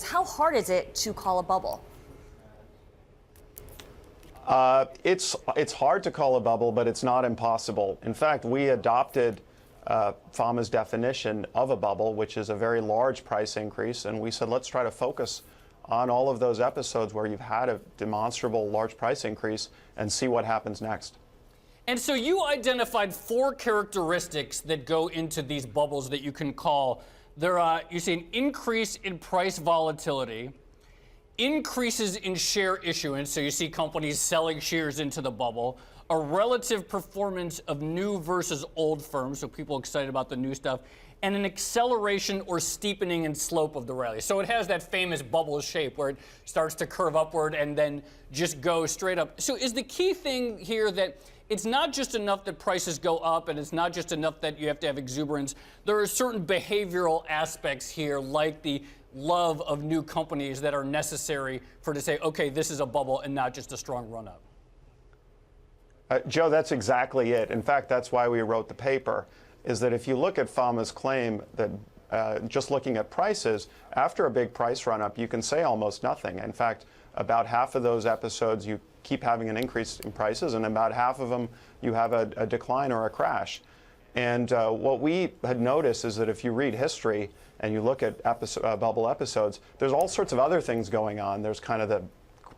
How hard is it to call a bubble? It's hard to call a bubble, but it's not impossible. In fact, we adopted FAMA's definition of a bubble, which is a very large price increase, and we said let's try to focus on all of those episodes where you've had a demonstrable large price increase and see what happens next. And so you identified 4 characteristics that go into these bubbles that you can call. You see an increase in price volatility, increases in share issuance, so you see companies selling shares into the bubble, a relative performance of new versus old firms, so people excited about the new stuff, and an acceleration or steepening in slope of the rally. So it has that famous bubble shape where it starts to curve upward and then just go straight up. So is the key thing here that it's not just enough that prices go up and it's not just enough that you have to have exuberance. There are certain behavioral aspects here, like the love of new companies, that are necessary to say, okay, this is a bubble and not just a strong run-up. Joe, that's exactly it. In fact, that's why we wrote the paper, is that if you look at FAMA's claim that just looking at prices, after a big price run-up, you can say almost nothing. In fact, about half of those episodes you keep having an increase in prices, and about half of them you have a decline or a crash. And what we had noticed is that if you read history and you look at bubble episodes, there's all sorts of other things going on. There's kind of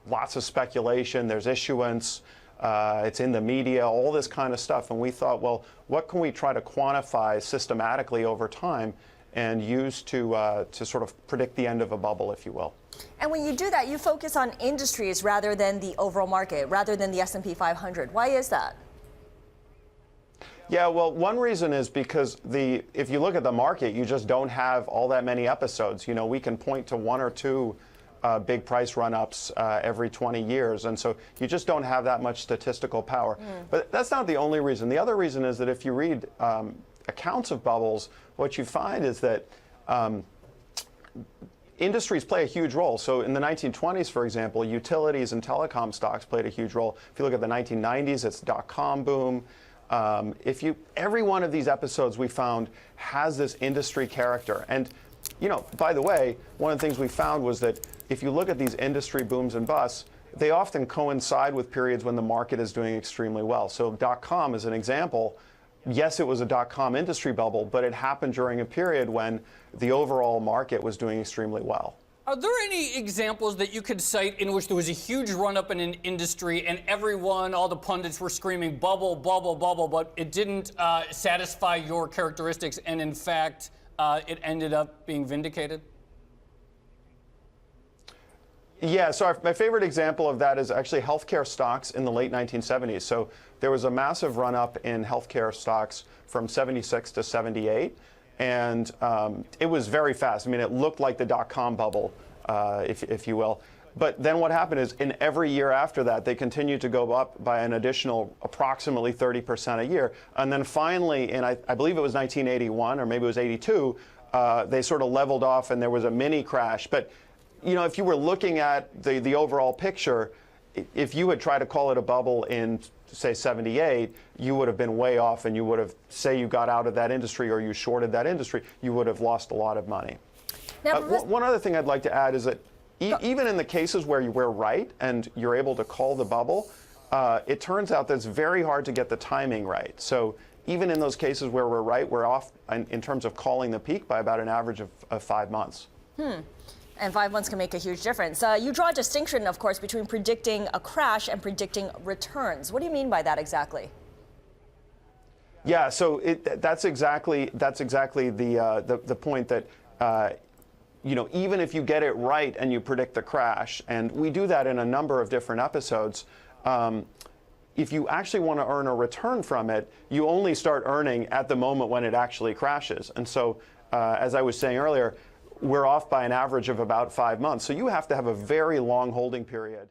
lots of speculation, there's issuance, it's in the media, all this kind of stuff. And we thought, well, what can we try to quantify systematically over time and use to sort of predict the end of a bubble, if you will. And when you do that, you focus on industries rather than the overall market, rather than the S&P 500. Why is that? Yeah, well, one reason is because if you look at the market, you just don't have all that many episodes. You know, we can point to 1 or 2 big price run-ups every 20 years, and so you just don't have that much statistical power. But that's not the only reason. The other reason is that if you read accounts of bubbles, what you find is that industries play a huge role. So in the 1920s, for example, utilities and telecom stocks played a huge role. If you look at the 1990s, it's dot-com boom. Every one of these episodes we found has this industry character. And, you know, by the way, one of the things we found was that if you look at these industry booms and busts, they often coincide with periods when the market is doing extremely well. So dot-com is an example. Yes, it was a dot-com industry bubble, but it happened during a period when the overall market was doing extremely well. Are there any examples that you could cite in which there was a huge run-up in an industry and everyone, all the pundits were screaming bubble, bubble, bubble, but it didn't satisfy your characteristics and in fact it ended up being vindicated? Yeah, so my favorite example of that is actually healthcare stocks in the late 1970s. So there was a massive run-up in healthcare stocks from 76 to 78, and it was very fast. I mean, it looked like the dot-com bubble, if you will. But then what happened is in every year after that, they continued to go up by an additional approximately 30% a year. And then finally, in I believe it was 1981 or maybe it was 82, they sort of leveled off and there was a mini crash. But you know, if you were looking at the overall picture, if you had tried to call it a bubble in, say, 78, you would have been way off, and you would have, say you got out of that industry or you shorted that industry, you would have lost a lot of money. Now, one other thing I'd like to add is that even in the cases where we're right and you're able to call the bubble, it turns out that it's very hard to get the timing right. So even in those cases where we're right, we're off in terms of calling the peak by about an average of 5 months. And 5 months can make a huge difference. You draw a distinction, of course, between predicting a crash and predicting returns. What do you mean by that exactly? Yeah, so that's exactly the point that you know, even if you get it right and you predict the crash, and we do that in a number of different episodes, if you actually want to earn a return from it, you only start earning at the moment when it actually crashes. And so, as I was saying earlier, we're off by an average of about 5 months. So you have to have a very long holding period.